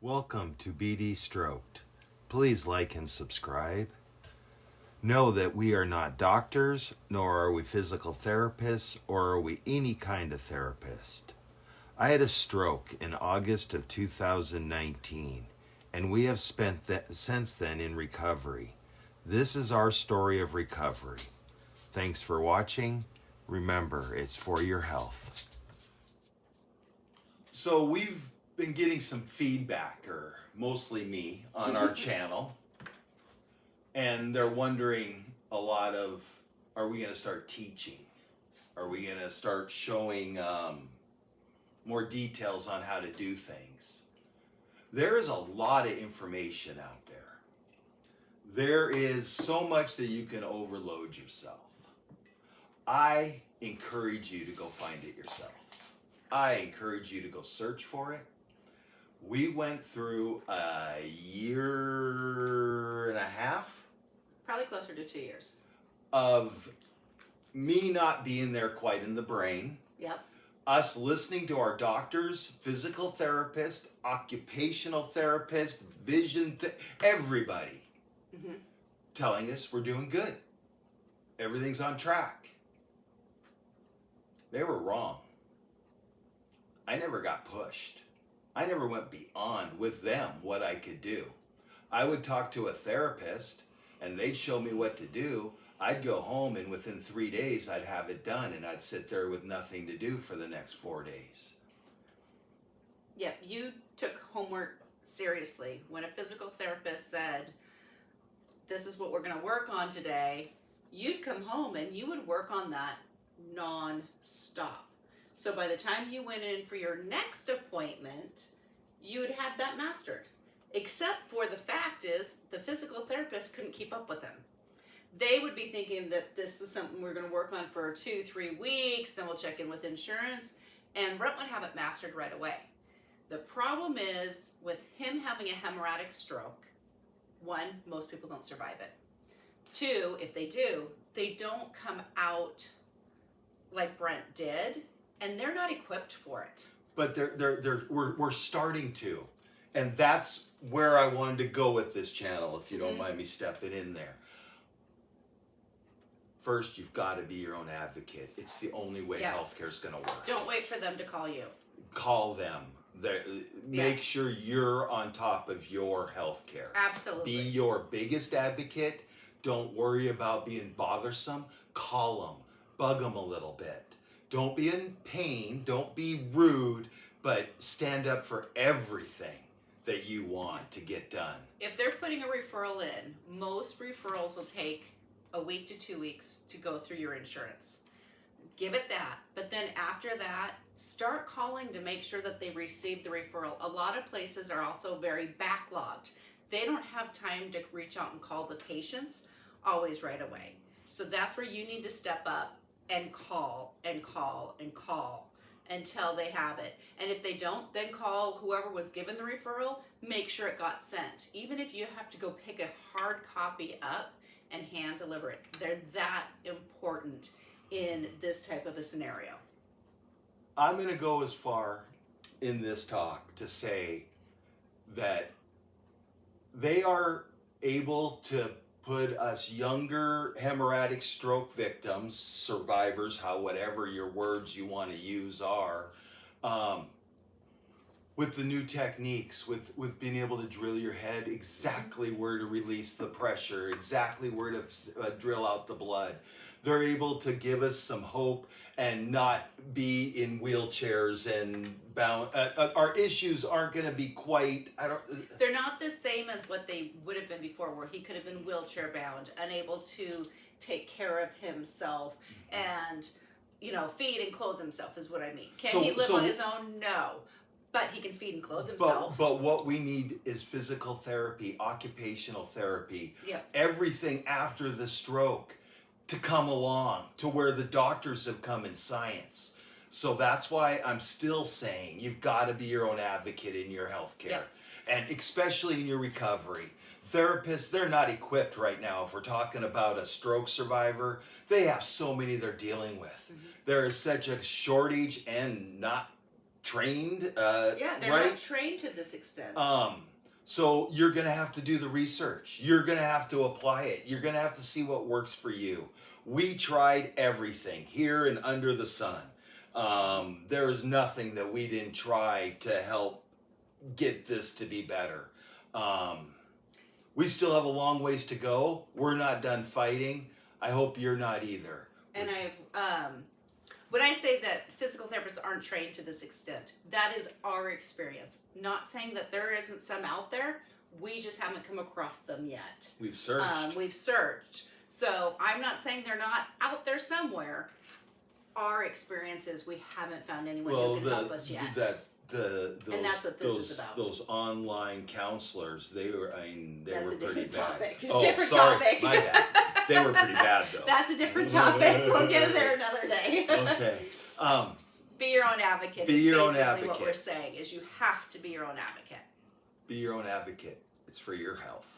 Welcome to BD Stroked. Please like and subscribe. Know that we are not doctors, nor are we physical therapists, or are we any kind of therapist. I had a stroke in August of 2019, and we have spent since then in recovery. This is our story of recovery. Thanks for watching. Remember, it's for your health. So we've been getting some feedback, or mostly me, on our channel. And they're wondering a lot of, are we going to start teaching? Are we going to start showing more details on how to do things? There is a lot of information out there. There is so much that you can overload yourself. I encourage you to go find it yourself. I encourage you to go search for it. We went through a year and a half. Probably closer to 2 years. Of me not being there quite in the brain. Yep. Us listening to our doctors, physical therapist, occupational therapist, everybody telling us we're doing good. Everything's on track. They were wrong. I never got pushed. I never went beyond with them what I could do. I would talk to a therapist and they'd show me what to do. I'd go home and within 3 days I'd have it done, and I'd sit there with nothing to do for the next 4 days. Yep, you took homework seriously. When a physical therapist said, this is what we're going to work on today, you'd come home and you would work on that non-stop. So by the time you went in for your next appointment, you would have that mastered. Except for the fact is, the physical therapist couldn't keep up with them. They would be thinking that this is something we're going to work on for 2-3 weeks, then we'll check in with insurance, and Brent would have it mastered right away. The problem is, with him having a hemorrhagic stroke, one, most people don't survive it. Two, if they do, they don't come out like Brent did, and they're not equipped for it. But we're starting to, and that's where I wanted to go with this channel, if you don't mind me stepping in there. First, you've got to be your own advocate. It's the only way healthcare is going to work. Don't wait for them to call you. Call them. Make sure you're on top of your healthcare. Absolutely. Be your biggest advocate. Don't worry about being bothersome. Call them. Bug them a little bit. Don't be in pain. Don't be rude, but stand up for everything that you want to get done. If they're putting a referral in, most referrals will take a week to 2 weeks to go through your insurance. Give it that. But then after that, start calling to make sure that they receive the referral. A lot of places are also very backlogged. They don't have time to reach out and call the patients always right away. So that's where you need to step up and call and call and call until they have it. And if they don't, then call whoever was given the referral, make sure it got sent. Even if you have to go pick a hard copy up and hand deliver it. They're that important in this type of a scenario. I'm going to go as far in this talk to say that they are able to put us younger hemorrhagic stroke victims, survivors, whatever your words you want to use are, with the new techniques, with being able to drill your head exactly where to release the pressure, exactly where to drill out the blood. They're able to give us some hope and not be in wheelchairs and bound. Our issues aren't going to be quite, They're not the same as what they would have been before, where he could have been wheelchair bound, unable to take care of himself and, feed and clothe himself is what I mean. Can he live on his own? No. But he can feed and clothe himself. But what we need is physical therapy, occupational therapy, Yep. everything after the stroke to come along to where the doctors have come in science. So that's why I'm still saying you've got to be your own advocate in your healthcare, Yep. and especially in your recovery. Therapists, they're not equipped right now. If we're talking about a stroke survivor, they have so many they're dealing with. There is such a shortage and not trained, Yeah, they're right? not trained to this extent. So you're gonna have to do the research. You're gonna have to apply it. You're gonna have to see what works for you. We tried everything here and under the sun. There is nothing that we didn't try to help get this to be better. We still have a long ways to go. We're not done fighting. I hope you're not either. And when I say that physical therapists aren't trained to this extent, that is our experience. Not saying that there isn't some out there. We just haven't come across them yet. We've searched. We've searched. So I'm not saying they're not out there somewhere. Our experience is we haven't found anyone who can help us yet. And that's what this is about. Those online counselors, they were That's a pretty different bad. topic. Oh, Different sorry, topic. my bad. They were pretty bad though. That's a different topic. We'll get there another day. Okay. Be your own advocate. Be is your own basically what advocate. we're saying is you have to be your own advocate. Be your own advocate. It's for your health.